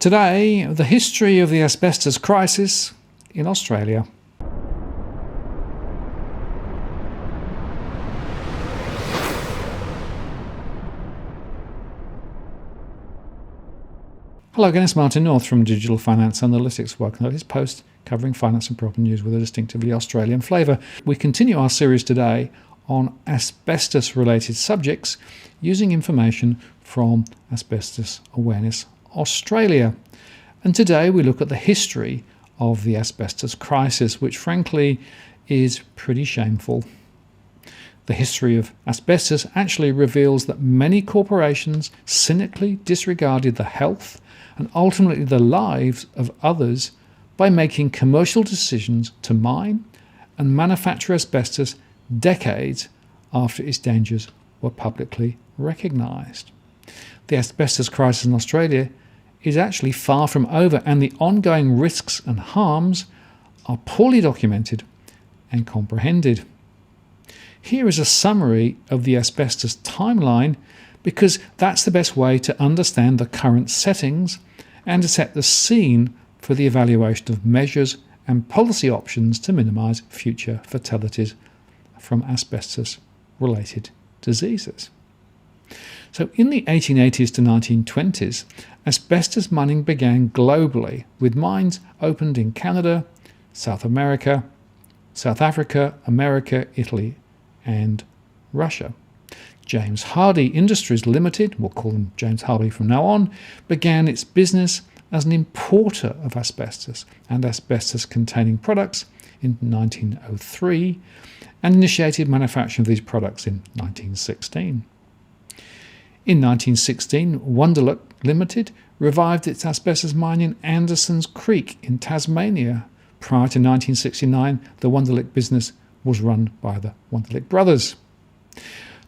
Today, the history of the asbestos crisis in Australia. Hello again, it's Martin North from Digital Finance Analytics. Welcome to this post covering finance and property news with a distinctively Australian flavour. We continue our series today on asbestos-related subjects using information from Asbestos Awareness Australia. And today we look at the history of the asbestos crisis, which frankly is pretty shameful. The history of asbestos actually reveals that many corporations cynically disregarded the health and ultimately the lives of others by making commercial decisions to mine and manufacture asbestos decades after its dangers were publicly recognised. The asbestos crisis in Australia is actually far from over, and the ongoing risks and harms are poorly documented and comprehended. Here is a summary of the asbestos timeline, because that's the best way to understand the current settings and to set the scene for the evaluation of measures and policy options to minimise future fatalities from asbestos-related diseases. So in the 1880s to 1920s, asbestos mining began globally, with mines opened in Canada, South America, South Africa, America, Italy and Russia. James Hardie Industries Limited, we'll call them James Hardie from now on, began its business as an importer of asbestos and asbestos-containing products in 1903 and initiated manufacturing of these products in 1916. In 1916, Wonderlook Limited revived its asbestos mine in Andersons Creek in Tasmania. Prior to 1969, the Wonderlook business was run by the Wonderlook brothers.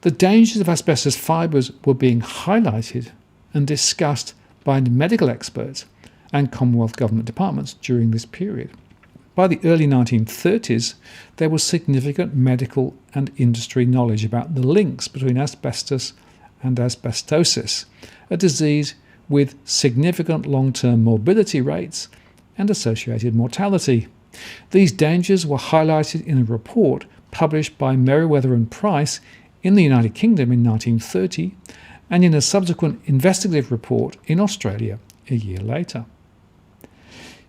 The dangers of asbestos fibres were being highlighted and discussed by medical experts and Commonwealth government departments during this period. By the early 1930s, there was significant medical and industry knowledge about the links between asbestos and asbestosis, a disease with significant long-term morbidity rates and associated mortality. These dangers were highlighted in a report published by Meriwether and Price in the United Kingdom in 1930 and in a subsequent investigative report in Australia a year later.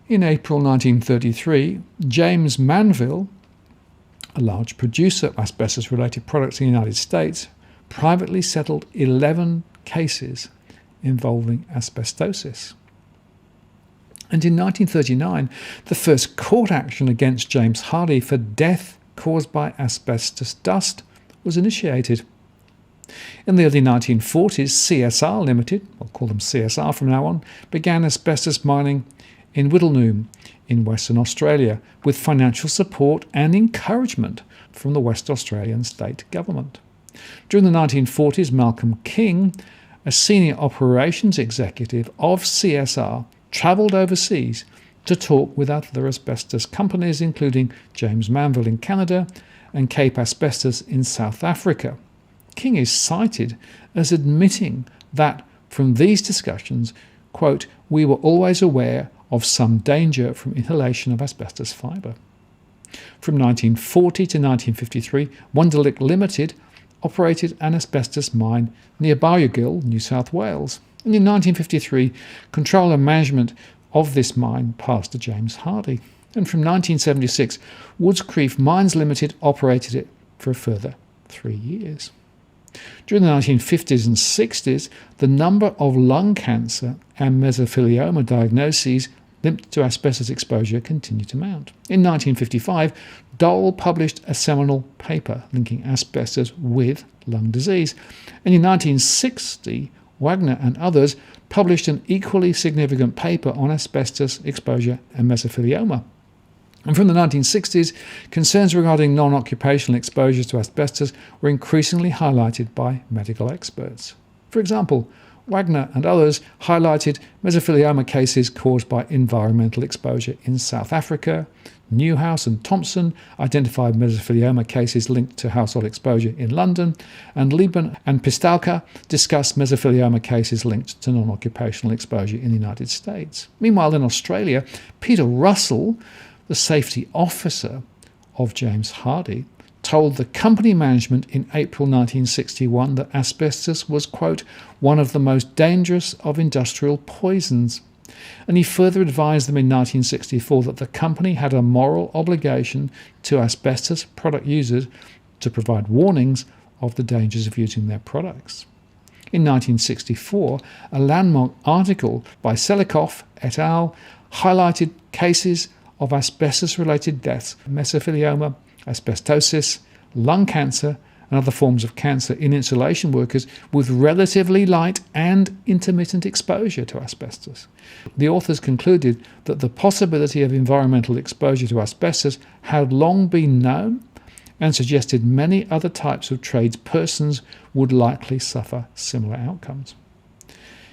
In April 1933, James Manville, a large producer of asbestos-related products in the United States, privately settled 11 cases involving asbestosis. And in 1939, the first court action against James Hardie for death caused by asbestos dust was initiated. In the early 1940s, CSR Limited, we'll call them CSR from now on, began asbestos mining in Whittlemoon in Western Australia with financial support and encouragement from the West Australian state government. During the 1940s, Malcolm King, a senior operations executive of CSR, travelled overseas to talk with other asbestos companies, including James Manville in Canada and Cape Asbestos in South Africa. King is cited as admitting that from these discussions, quote, "we were always aware of some danger from inhalation of asbestos fibre." From 1940 to 1953, Wonderlook Limited operated an asbestos mine near Bowyegill, New South Wales. And in 1953, control and management of this mine passed to James Hardie. And from 1976, Woods Creek Mines Limited operated it for a further 3 years. During the 1950s and 60s, the number of lung cancer and mesothelioma diagnoses linked to asbestos exposure continued to mount. In 1955, Dole published a seminal paper linking asbestos with lung disease. And in 1960, Wagner and others published an equally significant paper on asbestos exposure and mesothelioma. And from the 1960s, concerns regarding non-occupational exposures to asbestos were increasingly highlighted by medical experts. For example, Wagner and others highlighted mesothelioma cases caused by environmental exposure in South Africa. Newhouse and Thompson identified mesothelioma cases linked to household exposure in London, and Lieben and Pistalka discussed mesothelioma cases linked to non-occupational exposure in the United States. Meanwhile, in Australia, Peter Russell, the safety officer of James Hardie, told the company management in April 1961 that asbestos was, quote, one of the most dangerous of industrial poisons. And he further advised them in 1964 that the company had a moral obligation to asbestos product users to provide warnings of the dangers of using their products. In 1964, a landmark article by Selikoff et al. Highlighted cases of asbestos-related deaths, mesothelioma, asbestosis, lung cancer, and other forms of cancer in insulation workers with relatively light and intermittent exposure to asbestos. The authors concluded that the possibility of environmental exposure to asbestos had long been known and suggested many other types of tradespersons would likely suffer similar outcomes.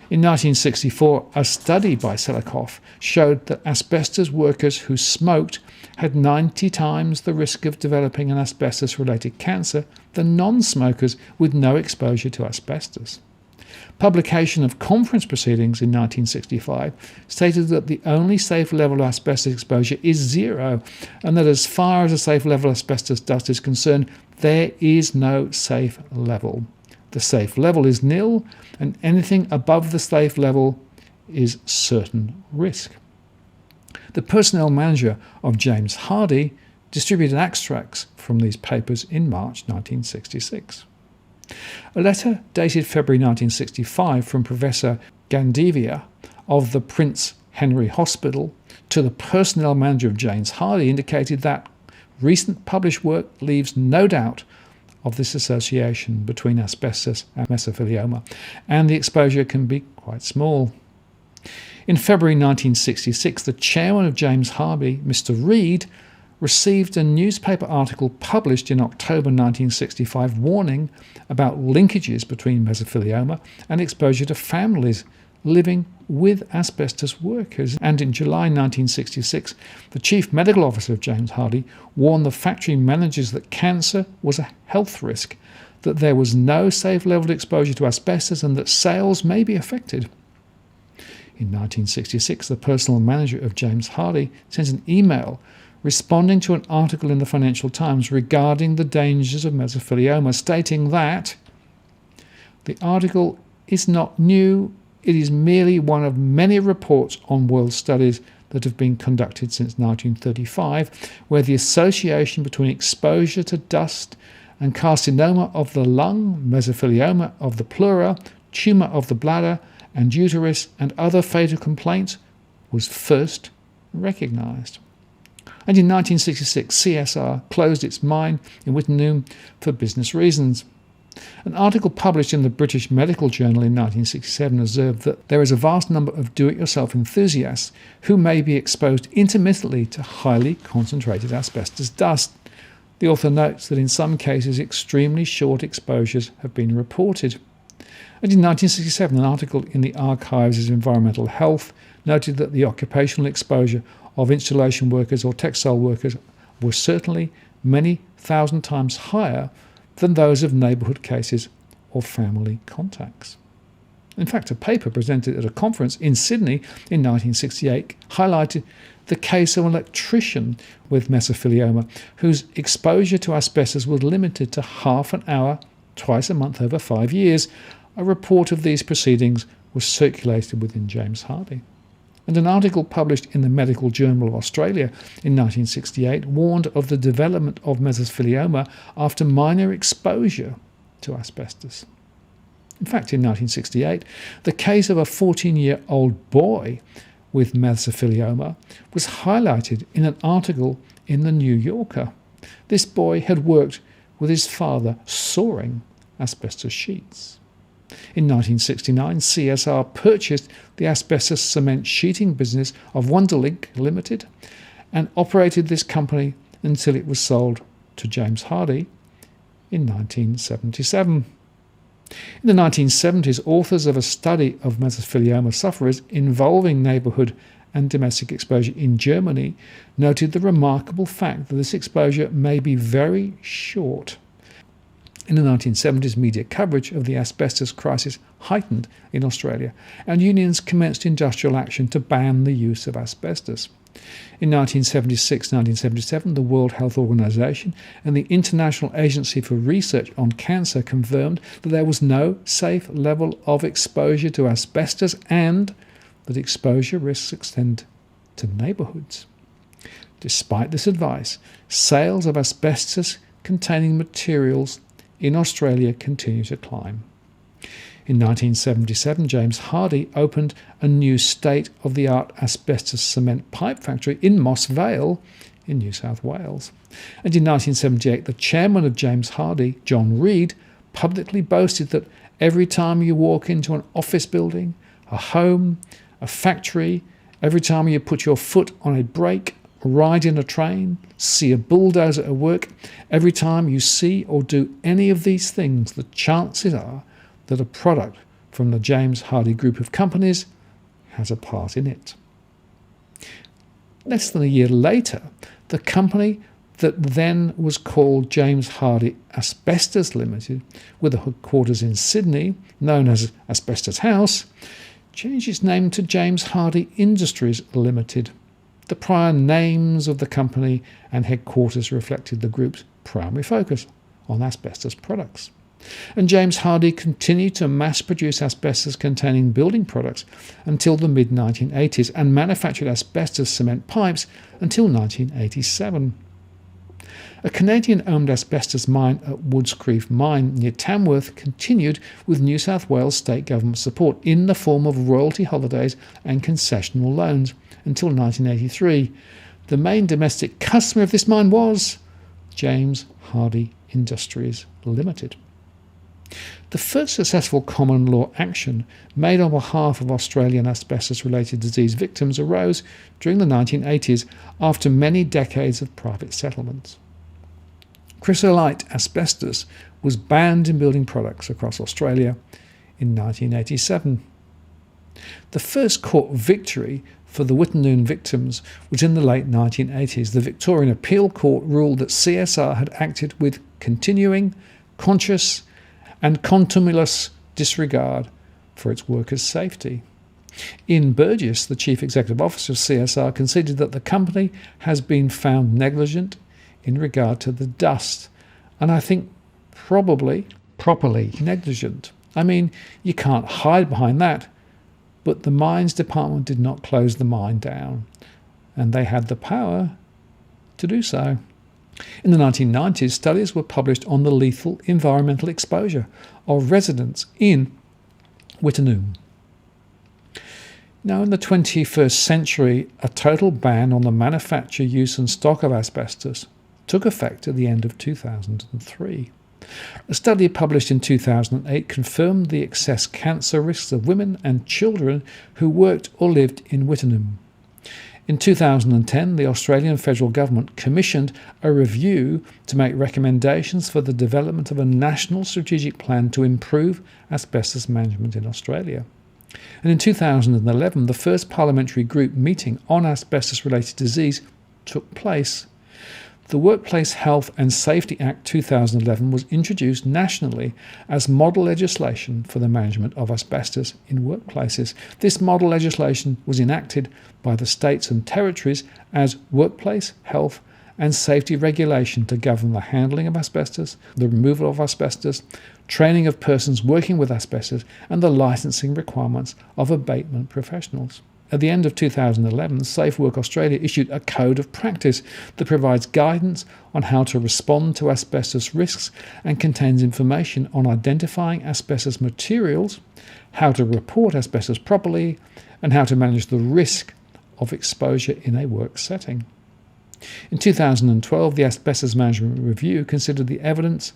In 1964, a study by Selikoff showed that asbestos workers who smoked had 90 times the risk of developing an asbestos-related cancer than non-smokers with no exposure to asbestos. Publication of conference proceedings in 1965 stated that the only safe level of asbestos exposure is 0, and that as far as a safe level of asbestos dust is concerned, there is no safe level. The safe level is nil, and anything above the safe level is certain risk. The personnel manager of James Hardie distributed extracts from these papers in March 1966. A letter dated February 1965 from Professor Gandevia of the Prince Henry Hospital to the personnel manager of James Hardie indicated that recent published work leaves no doubt of this association between asbestos and mesothelioma, and the exposure can be quite small. In February 1966, the chairman of James Hardie, Mr. Reed, received a newspaper article published in October 1965 warning about linkages between mesothelioma and exposure to families living with asbestos workers. And in July 1966, the chief medical officer of James Hardie warned the factory managers that cancer was a health risk, that there was no safe level of exposure to asbestos, and that sales may be affected. In 1966, the personnel manager of James Hardie sent an email responding to an article in the Financial Times regarding the dangers of mesothelioma, stating that the article is not new. It is merely one of many reports on world studies that have been conducted since 1935, where the association between exposure to dust and carcinoma of the lung, mesothelioma of the pleura, tumour of the bladder and uterus, and other fatal complaints was first recognised. And in 1966, CSR closed its mine in Wittenoom for business reasons. An article published in the British Medical Journal in 1967 observed that there is a vast number of do-it-yourself enthusiasts who may be exposed intermittently to highly concentrated asbestos dust. The author notes that in some cases extremely short exposures have been reported. And in 1967, an article in the Archives of Environmental Health noted that the occupational exposure of installation workers or textile workers was certainly many thousand times higher than those of neighbourhood cases or family contacts. In fact, a paper presented at a conference in Sydney in 1968 highlighted the case of an electrician with mesothelioma whose exposure to asbestos was limited to half an hour twice a month over 5 years. A report of these proceedings was circulated within James Hardie. And an article published in the Medical Journal of Australia in 1968 warned of the development of mesothelioma after minor exposure to asbestos. In fact, in 1968, the case of a 14-year-old boy with mesothelioma was highlighted in an article in the New Yorker. This boy had worked with his father sawing asbestos sheets. In 1969, CSR purchased the asbestos cement sheeting business of Wonderlink Limited and operated this company until it was sold to James Hardie in 1977. In the 1970s, authors of a study of mesothelioma sufferers involving neighbourhood and domestic exposure in Germany noted the remarkable fact that this exposure may be very short. In the 1970s, media coverage of the asbestos crisis heightened in Australia, and unions commenced industrial action to ban the use of asbestos. In 1976-1977, the World Health Organization and the International Agency for Research on Cancer confirmed that there was no safe level of exposure to asbestos and that exposure risks extend to neighbourhoods. Despite this advice, sales of asbestos-containing materials in Australia continue to climb. In 1977, James Hardie opened a new state-of-the-art asbestos cement pipe factory in Moss Vale in New South Wales. And in 1978, the chairman of James Hardie, John Reed, publicly boasted that every time you walk into an office building, a home, a factory, every time you put your foot on a brake, ride in a train, see a bulldozer at work, every time you see or do any of these things, the chances are that a product from the James Hardie group of companies has a part in it. Less than a year later, the company that then was called James Hardie Asbestos Limited, with a headquarters in Sydney, known as Asbestos House, changed its name to James Hardie Industries Limited. The prior names of the company and headquarters reflected the group's primary focus on asbestos products. And James Hardie continued to mass-produce asbestos-containing building products until the mid-1980s and manufactured asbestos cement pipes until 1987. A Canadian-owned asbestos mine at Woods Creek Mine near Tamworth continued with New South Wales state government support in the form of royalty holidays and concessional loans until 1983. The main domestic customer of this mine was James Hardie Industries Limited. The first successful common law action made on behalf of Australian asbestos-related disease victims arose during the 1980s after many decades of private settlements. Chrysolite asbestos was banned in building products across Australia in 1987. The first court victory for the Wittenoom victims was in the late 1980s. The Victorian Appeal Court ruled that CSR had acted with continuing, conscious and contumelious disregard for its workers' safety. Ian Burgess, the Chief Executive Officer of CSR, conceded that the company has been found negligent in regard to the dust, and I think probably properly negligent. I mean, you can't hide behind that, but the mines department did not close the mine down, and they had the power to do so. In the 1990s, studies were published on the lethal environmental exposure of residents in Wittenoom. Now, in the 21st century, a total ban on the manufacture, use and stock of asbestos took effect at the end of 2003. A study published in 2008 confirmed the excess cancer risks of women and children who worked or lived in Wittenoom. In 2010, the Australian federal government commissioned a review to make recommendations for the development of a national strategic plan to improve asbestos management in Australia. And in 2011, the first parliamentary group meeting on asbestos-related disease took place. The Workplace Health and Safety Act 2011 was introduced nationally as model legislation for the management of asbestos in workplaces. This model legislation was enacted by the states and territories as workplace health and safety regulation to govern the handling of asbestos, the removal of asbestos, training of persons working with asbestos, and the licensing requirements of abatement professionals. At the end of 2011, Safe Work Australia issued a code of practice that provides guidance on how to respond to asbestos risks and contains information on identifying asbestos materials, how to report asbestos properly, and how to manage the risk of exposure in a work setting. In 2012, the Asbestos Management Review considered the evidence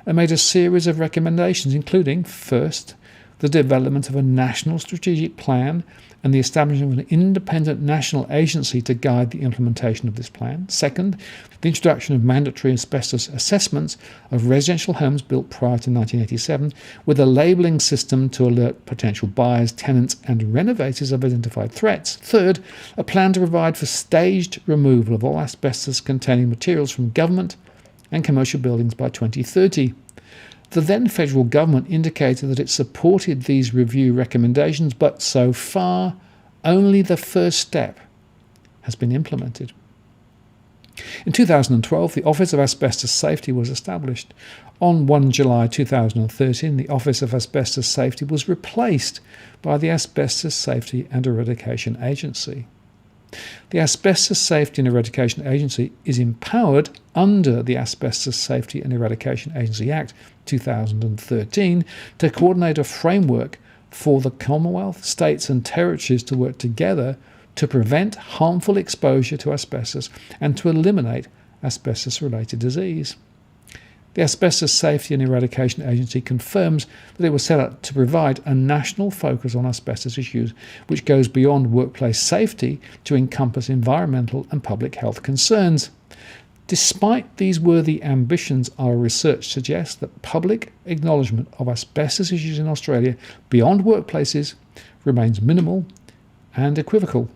and made a series of recommendations, including, first, the development of a national strategic plan and the establishment of an independent national agency to guide the implementation of this plan. Second, the introduction of mandatory asbestos assessments of residential homes built prior to 1987 with a labelling system to alert potential buyers, tenants and renovators of identified threats. Third, a plan to provide for staged removal of all asbestos-containing materials from government and commercial buildings by 2030. The then federal government indicated that it supported these review recommendations, but so far only the first step has been implemented. In 2012, the Office of Asbestos Safety was established. On 1 July 2013, the Office of Asbestos Safety was replaced by the Asbestos Safety and Eradication Agency. The Asbestos Safety and Eradication Agency is empowered under the Asbestos Safety and Eradication Agency Act 2013 to coordinate a framework for the Commonwealth, states and territories to work together to prevent harmful exposure to asbestos and to eliminate asbestos-related disease. The Asbestos Safety and Eradication Agency confirms that it was set up to provide a national focus on asbestos issues, which goes beyond workplace safety to encompass environmental and public health concerns. Despite these worthy ambitions, our research suggests that public acknowledgement of asbestos issues in Australia beyond workplaces remains minimal and equivocal.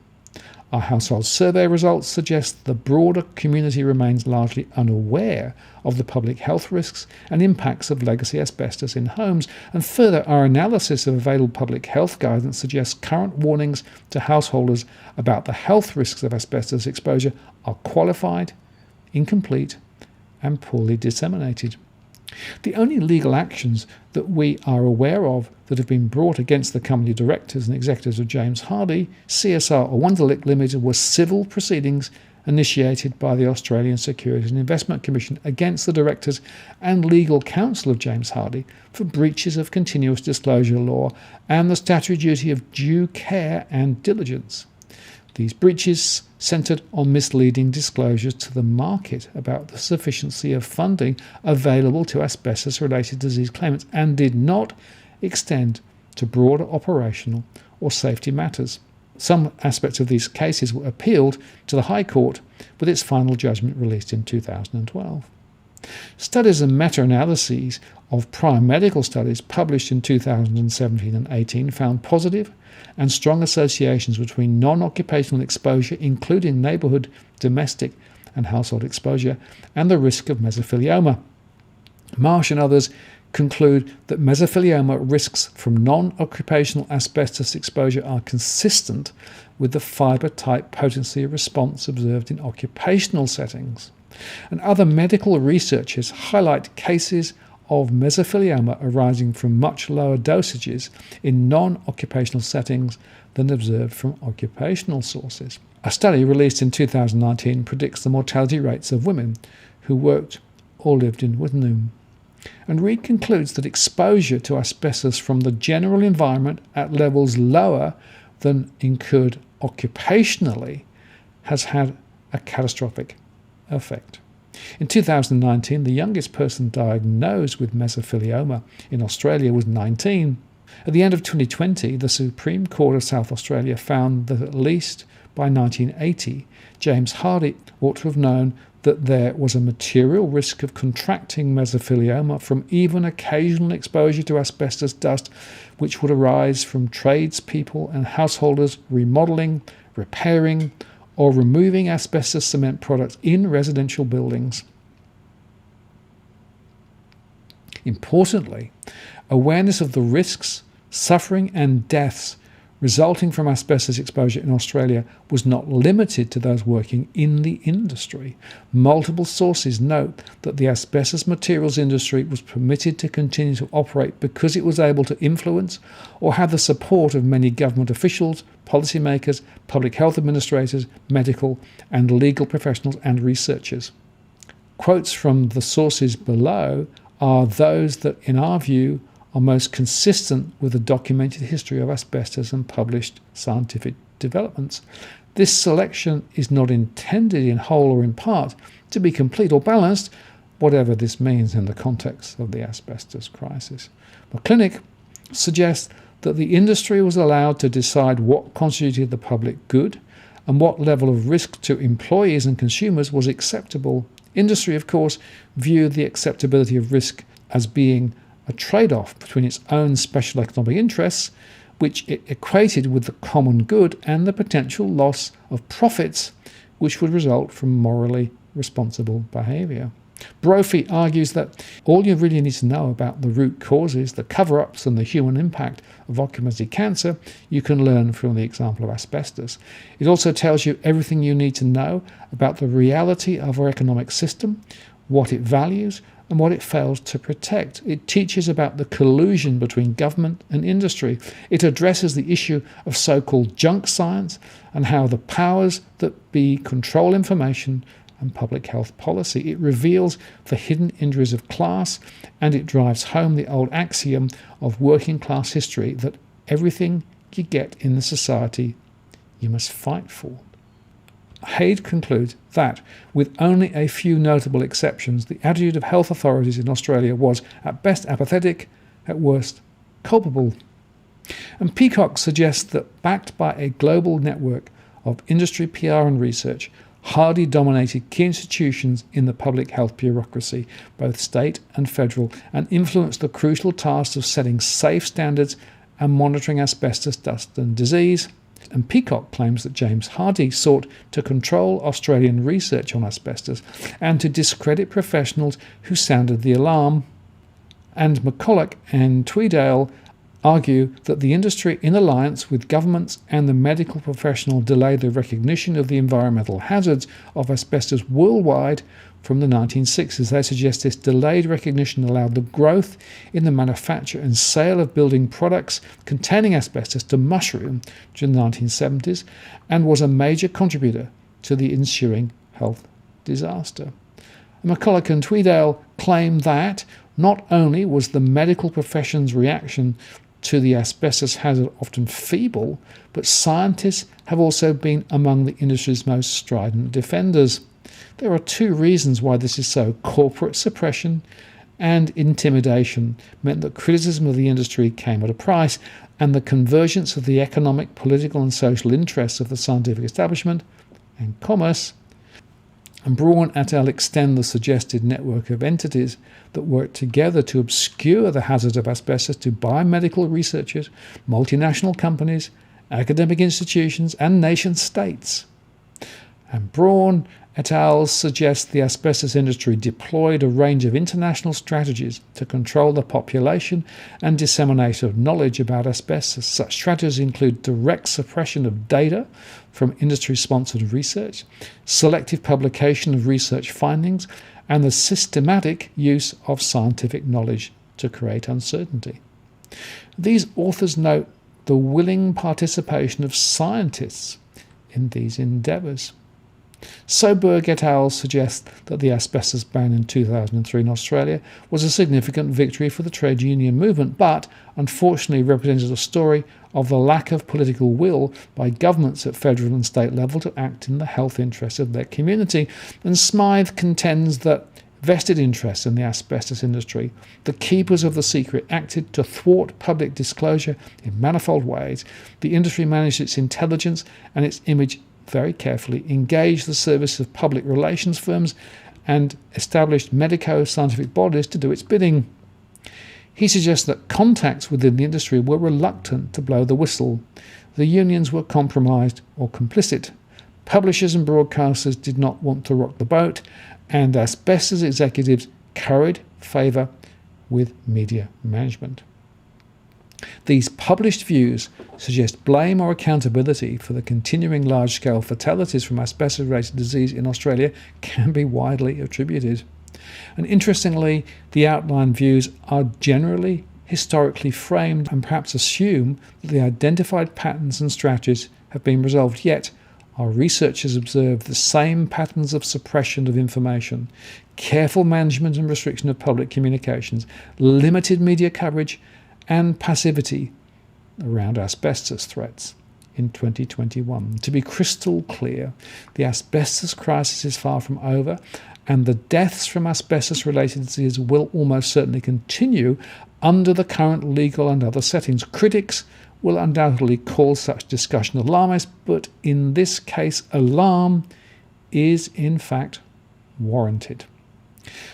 Our household survey results suggest the broader community remains largely unaware of the public health risks and impacts of legacy asbestos in homes, and further, our analysis of available public health guidance suggests current warnings to householders about the health risks of asbestos exposure are qualified, incomplete, and poorly disseminated. The only legal actions that we are aware of that have been brought against the company directors and executives of James Hardie, CSR or Wonderlic Limited were civil proceedings initiated by the Australian Securities and Investment Commission against the directors and legal counsel of James Hardie for breaches of continuous disclosure law and the statutory duty of due care and diligence. These breaches centred on misleading disclosures to the market about the sufficiency of funding available to asbestos-related disease claimants and did not extend to broader operational or safety matters. Some aspects of these cases were appealed to the High Court, with its final judgment released in 2012. Studies and meta-analyses of prior medical studies published in 2017 and 18 found positive and strong associations between non-occupational exposure, including neighbourhood, domestic and household exposure, and the risk of mesothelioma. Marsh and others conclude that mesothelioma risks from non-occupational asbestos exposure are consistent with the fibre-type potency response observed in occupational settings. And other medical researchers highlight cases of mesothelioma arising from much lower dosages in non-occupational settings than observed from occupational sources. A study released in 2019 predicts the mortality rates of women who worked or lived in Wittenoom. And Reid concludes that exposure to asbestos from the general environment at levels lower than incurred occupationally has had a catastrophic effect. In 2019, the youngest person diagnosed with mesothelioma in Australia was 19. At the end of 2020, the Supreme Court of South Australia found that at least by 1980, James Hardie ought to have known that there was a material risk of contracting mesothelioma from even occasional exposure to asbestos dust, which would arise from tradespeople and householders remodelling, repairing, or removing asbestos cement products in residential buildings. Importantly, awareness of the risks, suffering and deaths resulting from asbestos exposure in Australia was not limited to those working in the industry. Multiple sources note that the asbestos materials industry was permitted to continue to operate because it was able to influence or have the support of many government officials, policymakers, public health administrators, medical and legal professionals and researchers. Quotes from the sources below are those that, in our view, are most consistent with the documented history of asbestos and published scientific developments. This selection is not intended in whole or in part to be complete or balanced, whatever this means in the context of the asbestos crisis. The clinic suggests that the industry was allowed to decide what constituted the public good and what level of risk to employees and consumers was acceptable. Industry, of course, viewed the acceptability of risk as being a trade-off between its own special economic interests, which it equated with the common good, and the potential loss of profits which would result from morally responsible behaviour. Brophy argues that all you really need to know about the root causes, the cover-ups and the human impact of occupancy cancer, you can learn from the example of asbestos. It also tells you everything you need to know about the reality of our economic system, what it values and what it fails to protect. It teaches about the collusion between government and industry. It addresses the issue of so-called junk science and how the powers that be control information and public health policy. It reveals the hidden injuries of class, and it drives home the old axiom of working class history that everything you get in the society you must fight for. Haid concludes that, with only a few notable exceptions, the attitude of health authorities in Australia was at best apathetic, at worst culpable. And Peacock suggests that, backed by a global network of industry, PR and research, Hardy dominated key institutions in the public health bureaucracy, both state and federal, and influenced the crucial tasks of setting safe standards and monitoring asbestos, dust and disease. And Peacock claims that James Hardy sought to control Australian research on asbestos and to discredit professionals who sounded the alarm. And McCulloch and Tweedale argue that the industry, in alliance with governments and the medical professional, delayed the recognition of the environmental hazards of asbestos worldwide from the 1960s. They suggest this delayed recognition allowed the growth in the manufacture and sale of building products containing asbestos to mushroom during the 1970s and was a major contributor to the ensuing health disaster. McCulloch and Tweedale claim that not only was the medical profession's reaction to the asbestos hazard often feeble, but scientists have also been among the industry's most strident defenders. There are two reasons why this is so. Corporate suppression and intimidation meant that criticism of the industry came at a price, and the convergence of the economic, political and social interests of the scientific establishment and commerce. And Braun et al. Extend the suggested network of entities that work together to obscure the hazard of asbestos to biomedical researchers, multinational companies, academic institutions and nation-states. And Braun et al. Suggest the asbestos industry deployed a range of international strategies to control the population and dissemination of knowledge about asbestos. Such strategies include direct suppression of data from industry-sponsored research, selective publication of research findings, and the systematic use of scientific knowledge to create uncertainty. These authors note the willing participation of scientists in these endeavours. Soberg et al. Suggest that the asbestos ban in 2003 in Australia was a significant victory for the trade union movement, but unfortunately represented a story of the lack of political will by governments at federal and state level to act in the health interests of their community. And Smythe contends that vested interests in the asbestos industry, the keepers of the secret, acted to thwart public disclosure in manifold ways. The industry managed its intelligence and its image very carefully, engaged the service of public relations firms, and established medico-scientific bodies to do its bidding. He suggests that contacts within the industry were reluctant to blow the whistle. The unions were compromised or complicit. Publishers and broadcasters did not want to rock the boat, and asbestos executives curried favour with media management. These published views suggest blame or accountability for the continuing large-scale fatalities from asbestos-related disease in Australia can be widely attributed. And interestingly, the outlined views are generally historically framed and perhaps assume that the identified patterns and strategies have been resolved, yet our researchers observe the same patterns of suppression of information, careful management and restriction of public communications, limited media coverage, and passivity around asbestos threats in 2021. To be crystal clear, the asbestos crisis is far from over, and the deaths from asbestos-related disease will almost certainly continue under the current legal and other settings. Critics will undoubtedly call such discussion alarmist, but in this case, alarm is in fact warranted.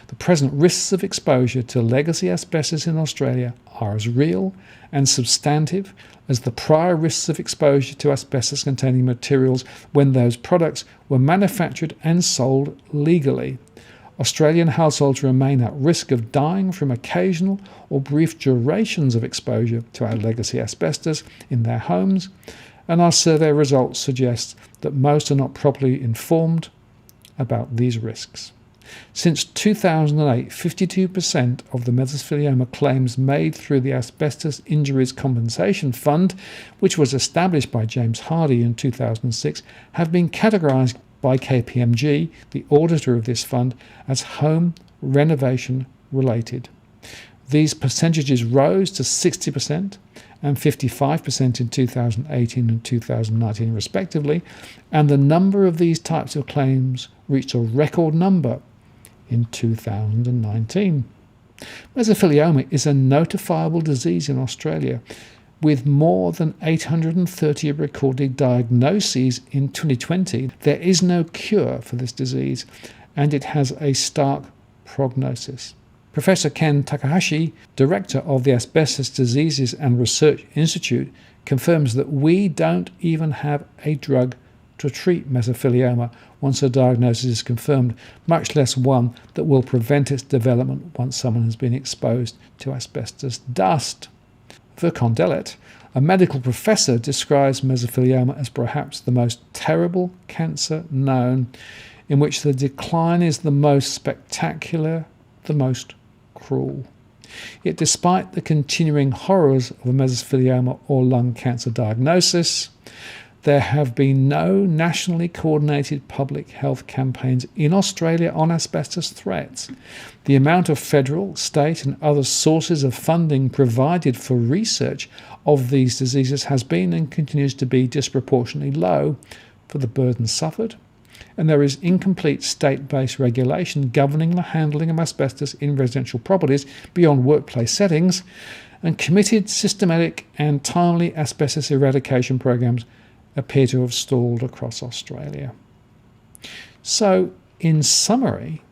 The present risks of exposure to legacy asbestos in Australia are as real and substantive as the prior risks of exposure to asbestos-containing materials when those products were manufactured and sold legally. Australian households remain at risk of dying from occasional or brief durations of exposure to our legacy asbestos in their homes, and our survey results suggest that most are not properly informed about these risks. Since 2008, 52% of the mesothelioma claims made through the Asbestos Injuries Compensation Fund, which was established by James Hardie in 2006, have been categorised by KPMG, the auditor of this fund, as home renovation related. These percentages rose to 60% and 55% in 2018 and 2019 respectively, and the number of these types of claims reached a record number in 2019. Mesothelioma is a notifiable disease in Australia, with more than 830 recorded diagnoses in 2020. There is no cure for this disease, and it has a stark prognosis. Professor Ken Takahashi, director of the Asbestos Diseases and Research Institute, confirms that we don't even have a drug to treat mesothelioma once a diagnosis is confirmed, much less one that will prevent its development once someone has been exposed to asbestos dust. Vercondelet, a medical professor, describes mesothelioma as perhaps the most terrible cancer known, in which the decline is the most spectacular, the most cruel. Yet despite the continuing horrors of a mesothelioma or lung cancer diagnosis, there have been no nationally coordinated public health campaigns in Australia on asbestos threats. The amount of federal, state and other sources of funding provided for research of these diseases has been and continues to be disproportionately low for the burden suffered, and there is incomplete state-based regulation governing the handling of asbestos in residential properties beyond workplace settings, and committed, systematic and timely asbestos eradication programs appear to have stalled across Australia. So, in summary,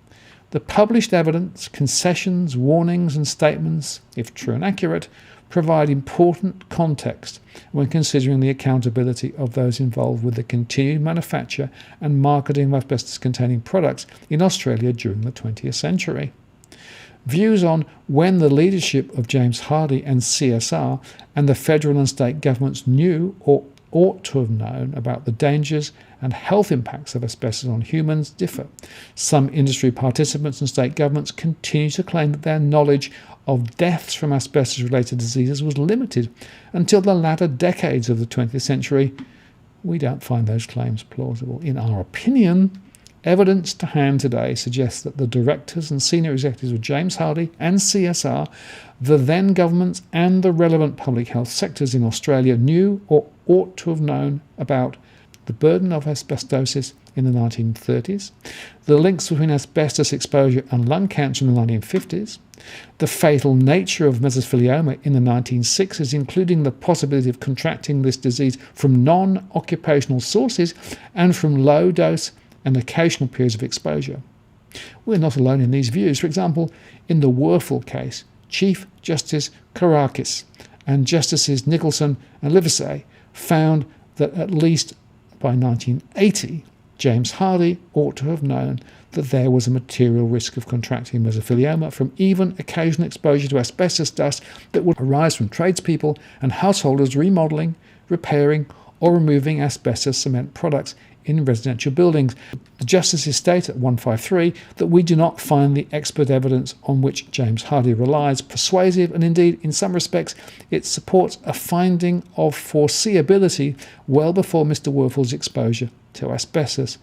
the published evidence, concessions, warnings and statements, if true and accurate, provide important context when considering the accountability of those involved with the continued manufacture and marketing of asbestos-containing products in Australia during the 20th century. Views on when the leadership of James Hardie and CSR and the federal and state governments knew or ought to have known about the dangers and health impacts of asbestos on humans differ. Some industry participants and state governments continue to claim that their knowledge of deaths from asbestos-related diseases was limited until the latter decades of the 20th century. We don't find those claims plausible. In our opinion, evidence to hand today suggests that the directors and senior executives of James Hardie and CSR, the then governments and the relevant public health sectors in Australia knew or ought to have known about the burden of asbestosis in the 1930s, the links between asbestos exposure and lung cancer in the 1950s, the fatal nature of mesothelioma in the 1960s, including the possibility of contracting this disease from non-occupational sources and from low-dose and occasional periods of exposure. We're not alone in these views. For example, in the Werfel case, Chief Justice Kourakis and Justices Nicholson and Livesey found that at least by 1980, James Hardie ought to have known that there was a material risk of contracting mesothelioma from even occasional exposure to asbestos dust that would arise from tradespeople and householders remodelling, repairing or removing asbestos cement products in residential buildings. The Justices state at 153 that we do not find the expert evidence on which James Hardie relies persuasive, and indeed, in some respects, it supports a finding of foreseeability well before Mr. Werfel's exposure to asbestos.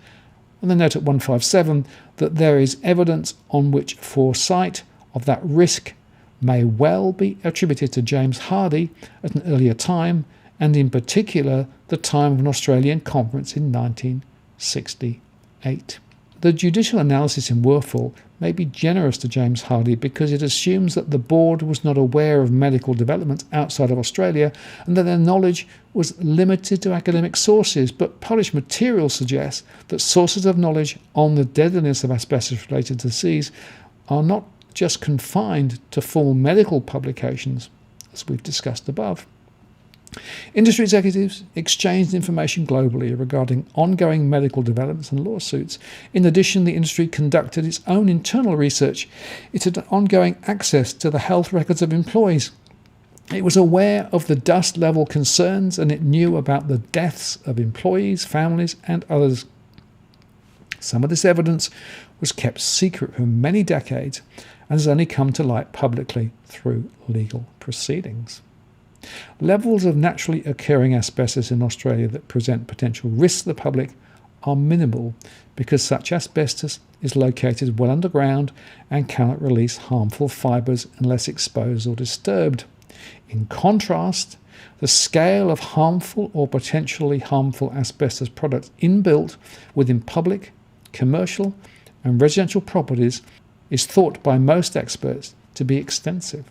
And they note at 157 that there is evidence on which foresight of that risk may well be attributed to James Hardie at an earlier time, and in particular the time of an Australian conference in 1968. The judicial analysis in Werfel may be generous to James Hardie because it assumes that the board was not aware of medical developments outside of Australia and that their knowledge was limited to academic sources, but published material suggests that sources of knowledge on the deadliness of asbestos-related disease are not just confined to formal medical publications, as we've discussed above. Industry executives exchanged information globally regarding ongoing medical developments and lawsuits. In addition, the industry conducted its own internal research. It had ongoing access to the health records of employees. It was aware of the dust level concerns, and it knew about the deaths of employees, families, and others. Some of this evidence was kept secret for many decades and has only come to light publicly through legal proceedings. Levels of naturally occurring asbestos in Australia that present potential risks to the public are minimal because such asbestos is located well underground and cannot release harmful fibres unless exposed or disturbed. In contrast, the scale of harmful or potentially harmful asbestos products inbuilt within public, commercial and residential properties is thought by most experts to be extensive.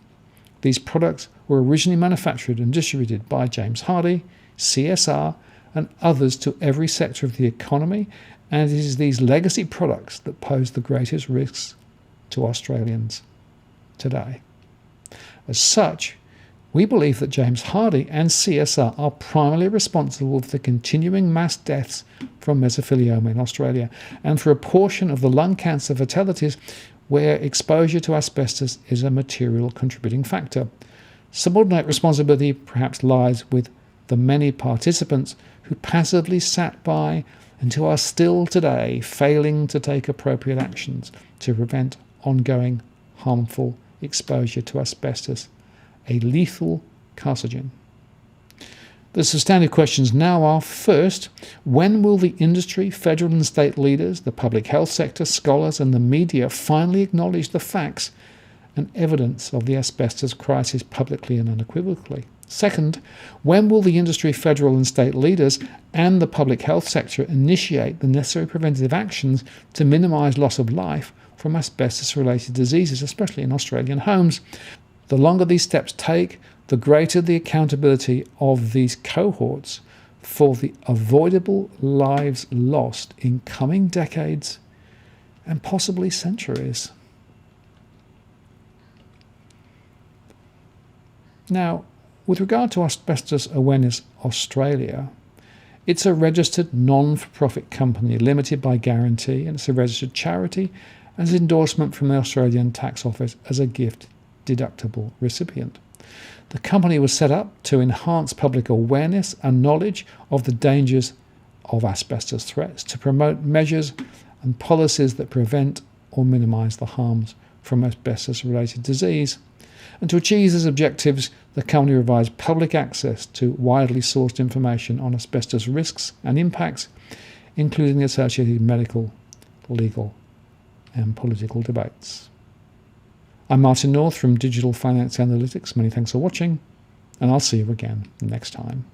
These products were originally manufactured and distributed by James Hardie, CSR, and others to every sector of the economy, and it is these legacy products that pose the greatest risks to Australians today. As such, we believe that James Hardie and CSR are primarily responsible for the continuing mass deaths from mesothelioma in Australia and for a portion of the lung cancer fatalities where exposure to asbestos is a material contributing factor. Subordinate responsibility perhaps lies with the many participants who passively sat by and who are still today failing to take appropriate actions to prevent ongoing harmful exposure to asbestos, a lethal carcinogen. The substantive questions now are, first, when will the industry, federal and state leaders, the public health sector, scholars and the media finally acknowledge the facts and evidence of the asbestos crisis publicly and unequivocally? Second, when will the industry, federal and state leaders and the public health sector initiate the necessary preventative actions to minimise loss of life from asbestos-related diseases, especially in Australian homes? The longer these steps take, the greater the accountability of these cohorts for the avoidable lives lost in coming decades and possibly centuries. Now, with regard to Asbestos Awareness Australia, it's a registered non-for-profit company limited by guarantee, and it's a registered charity and has endorsement from the Australian Tax Office as a gift deductible recipient. The company was set up to enhance public awareness and knowledge of the dangers of asbestos threats, to promote measures and policies that prevent or minimise the harms from asbestos-related disease. And to achieve these objectives, the company provides public access to widely sourced information on asbestos risks and impacts, including the associated medical, legal and political debates. I'm Martin North from Digital Finance Analytics. Many thanks for watching, and I'll see you again next time.